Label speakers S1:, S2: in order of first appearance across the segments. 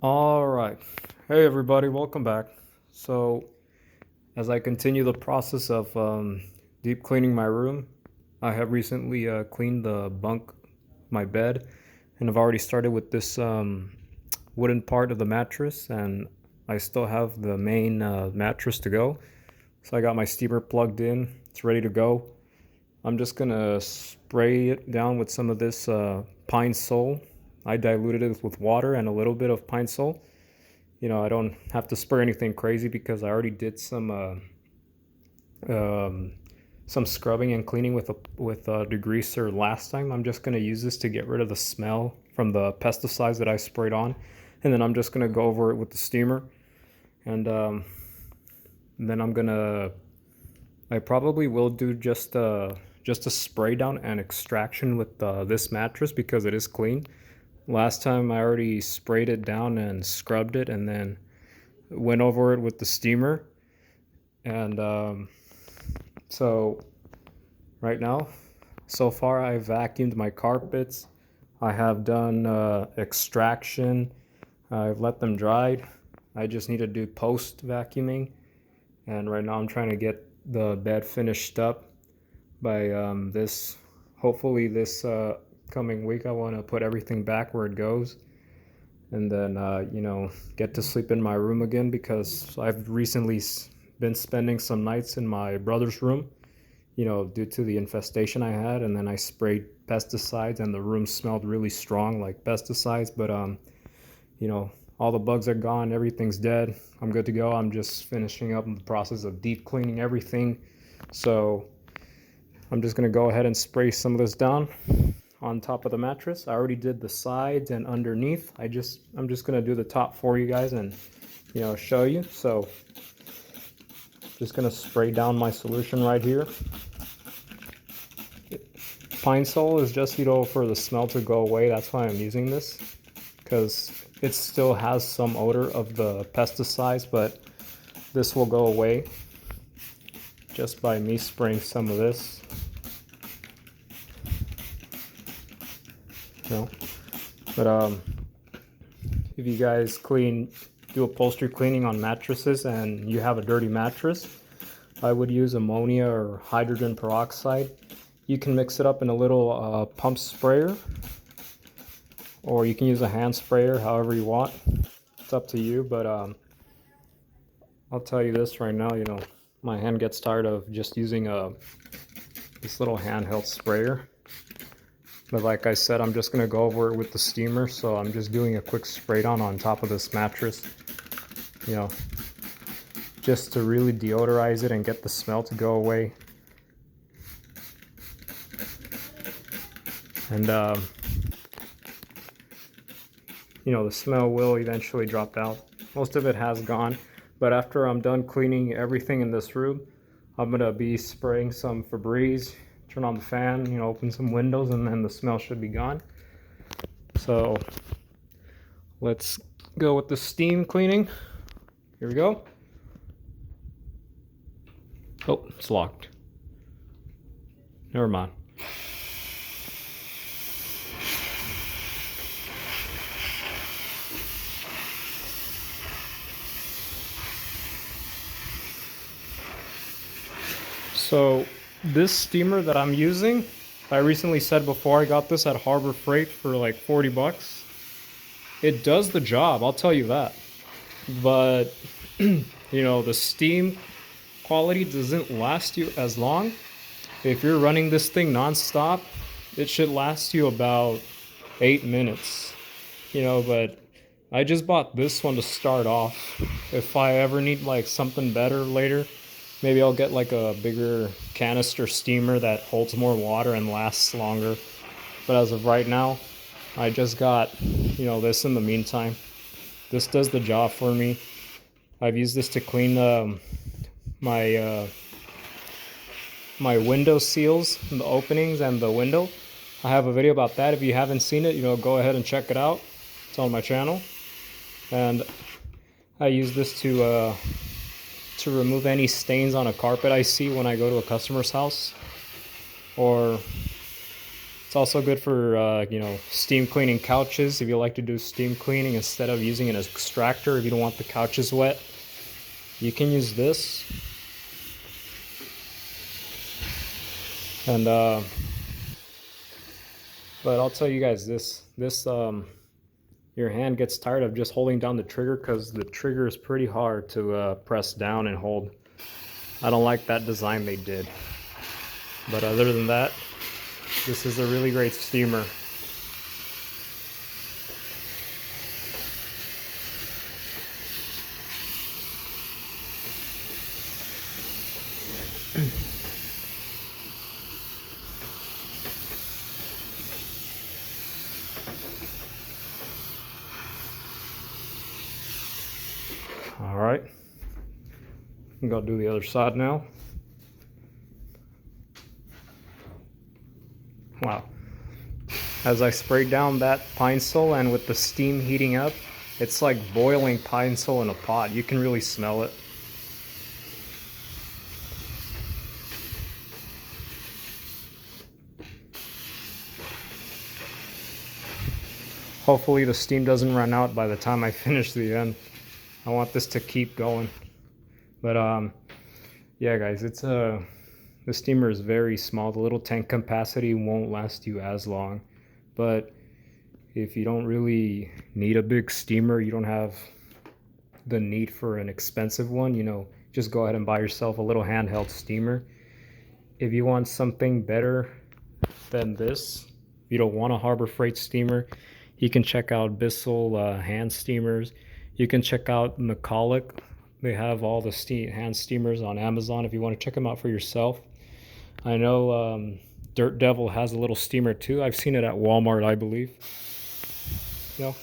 S1: All right. Hey, everybody, welcome back. So, as I continue the process of deep cleaning my room, I have recently cleaned the bunk, my bed, and I've already started with this wooden part of the mattress, and I still have the main mattress to go. So, I got my steamer plugged in, it's ready to go. I'm just gonna spray it down with some of this pine sol. I diluted it with water and a little bit of pine sol. I don't have to spray anything crazy because I already did some scrubbing and cleaning with a degreaser last time. I'm just gonna use this to get rid of the smell from the pesticides that I sprayed on, and then I'm just gonna go over it with the steamer, and then I probably will do just a spray down and extraction with this mattress because it is clean. Last time I already sprayed it down and scrubbed it and then went over it with the steamer. And so right now, so far I vacuumed my carpets. I have done extraction. I've let them dry. I just need to do post vacuuming. And right now I'm trying to get the bed finished up by hopefully this coming week. I want to put everything back where it goes, and then get to sleep in my room again because I've recently been spending some nights in my brother's room, due to the infestation I had, and then I sprayed pesticides and the room smelled really strong like pesticides, but all the bugs are gone, everything's dead. I'm good to go. I'm just finishing up the process of deep cleaning everything. So I'm just gonna go ahead and spray some of this down on top of the mattress. I already did the sides and underneath. I'm just gonna do the top for you guys and show you. So just gonna spray down my solution right here. Pine sol is just for the smell to go away. That's why I'm using this, because it still has some odor of the pesticides, but this will go away just by me spraying some of this. But if you guys do upholstery cleaning on mattresses and you have a dirty mattress, I would use ammonia or hydrogen peroxide. You can mix it up in a little pump sprayer, or you can use a hand sprayer, however you want. It's up to you, but I'll tell you this right now, my hand gets tired of just using this little handheld sprayer. But like I said, I'm just gonna go over it with the steamer, so I'm just doing a quick spray down on top of this mattress, just to really deodorize it and get the smell to go away. And the smell will eventually drop out. Most of it has gone, but after I'm done cleaning everything in this room, I'm gonna be spraying some Febreze, turn on the fan, open some windows, and then the smell should be gone. So let's go with the steam cleaning. Here we go. Oh, it's locked. Never mind. So this steamer that I'm using, I recently said before, I got this at Harbor Freight for like 40 bucks. It does the job, I'll tell you that. But the steam quality doesn't last you as long. If you're running this thing non-stop, it should last you about 8 minutes. But I just bought this one to start off. If I ever need like something better later, maybe I'll get like a bigger canister steamer that holds more water and lasts longer. But as of right now, I just got, this in the meantime. This does the job for me. I've used this to clean my window seals, the openings and the window. I have a video about that. If you haven't seen it, go ahead and check it out. It's on my channel. And I use this to remove any stains on a carpet I see when I go to a customer's house, or It's also good for, you know, steam cleaning couches. If you like to do steam cleaning instead of using an extractor, if you don't want the couches wet, you can use this. And, but I'll tell you guys this, your hand gets tired of just holding down the trigger because the trigger is pretty hard to press down and hold. I don't like that design they did. But other than that, this is a really great steamer. All right, I'm gonna do the other side now. Wow. As I sprayed down that pine sol, and with the steam heating up, it's like boiling pine sol in a pot. You can really smell it. Hopefully the steam doesn't run out by the time I finish the end. I want this to keep going. But yeah guys, it's the steamer is very small. The little tank capacity won't last you as long. But if you don't really need a big steamer, you don't have the need for an expensive one, you know, just go ahead and buy yourself a little handheld steamer. If you want something better than this, if you don't want a Harbor Freight steamer, you can check out Bissell hand steamers. You can check out McCulloch. They have all the hand steamers on Amazon if you want to check them out for yourself. I know Dirt Devil has a little steamer too. I've seen it at Walmart, I believe. You know,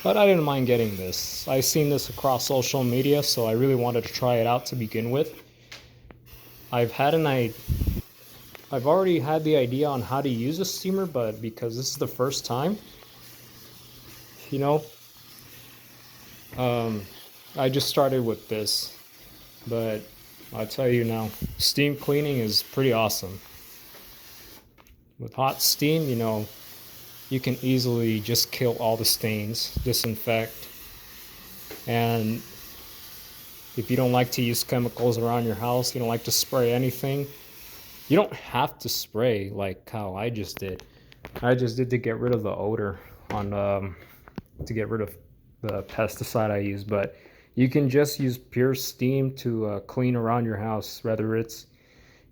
S1: but I didn't mind getting this. I've seen this across social media, so I really wanted to try it out to begin with. I've already had the idea on how to use a steamer, but because this is the first time, you know, I just started with this. But I'll tell you now, steam cleaning is pretty awesome. With hot steam, you know, you can easily just kill all the stains, disinfect. And if you don't like to use chemicals around your house, you don't like to spray anything, you don't have to spray like how I just did. I just did to get rid of the odor on to get rid of the pesticide I use. But you can just use pure steam to clean around your house, whether it's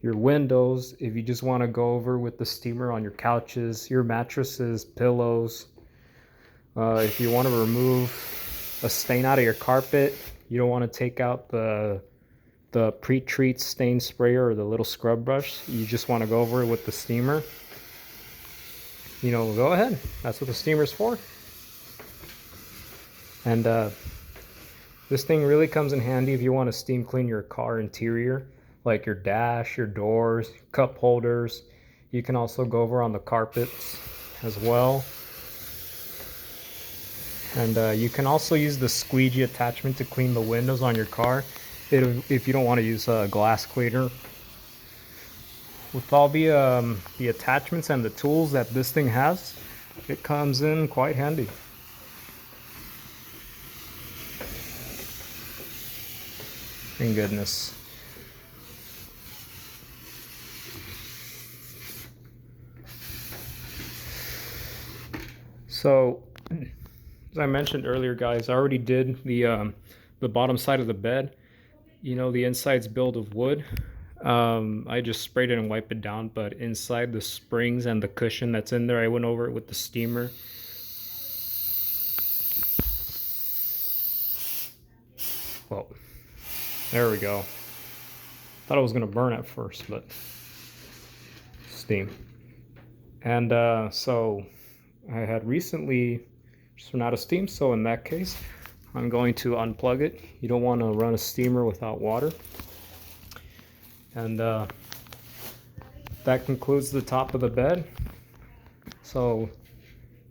S1: your windows, if you just want to go over with the steamer on your couches, your mattresses, pillows. If you want to remove a stain out of your carpet, you don't want to take out the pre-treat stain sprayer or the little scrub brush, you just want to go over it with the steamer, you know, go ahead. That's what the steamer's for. And this thing really comes in handy if you want to steam clean your car interior, like your dash, your doors, cup holders. You can also go over on the carpets as well. And you can also use the squeegee attachment to clean the windows on your car if you don't want to use a glass cleaner. With all the attachments and the tools that this thing has, it comes in quite handy. Thank goodness. So, as I mentioned earlier, guys, I already did the bottom side of the bed. You know, the inside's built of wood. I just sprayed it and wiped it down, but inside the springs and the cushion that's in there, I went over it with the steamer. Well, there we go. Thought I was gonna burn at first, but steam. And so I had recently just run out of steam, so in that case, I'm going to unplug it. You don't want to run a steamer without water. And that concludes the top of the bed. So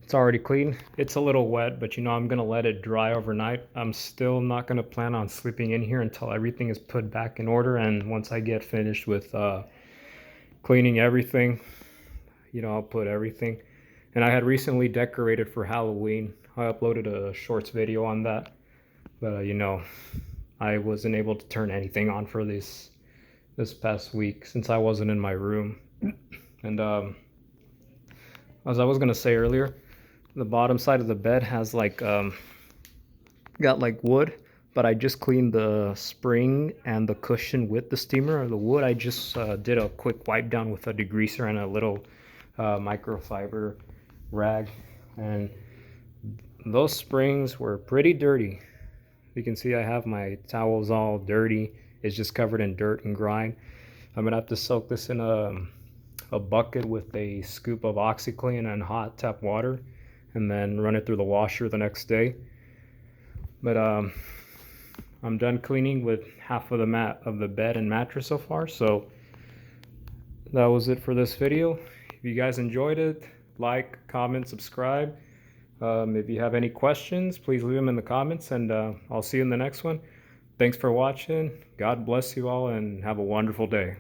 S1: it's already clean. It's a little wet, but you know, I'm gonna let it dry overnight. I'm still not gonna plan on sleeping in here until everything is put back in order. And once I get finished with cleaning everything, I'll put everything. And I had recently decorated for Halloween. I uploaded a shorts video on that, but I wasn't able to turn anything on for this past week since I wasn't in my room. And as I was gonna say earlier, the bottom side of the bed has like got like wood, but I just cleaned the spring and the cushion with the steamer. The wood I just did a quick wipe down with a degreaser and a little microfiber rag, and those springs were pretty dirty. You can see I have my towels all dirty. It's just covered in dirt and grime. I'm gonna have to soak this in a bucket with a scoop of OxyClean and hot tap water, and then run it through the washer the next day. But I'm done cleaning with half of the bed and mattress so far. So that was it for this video. If you guys enjoyed it, like, comment, subscribe. If you have any questions, please leave them in the comments, and I'll see you in the next one. Thanks for watching. God bless you all, and have a wonderful day.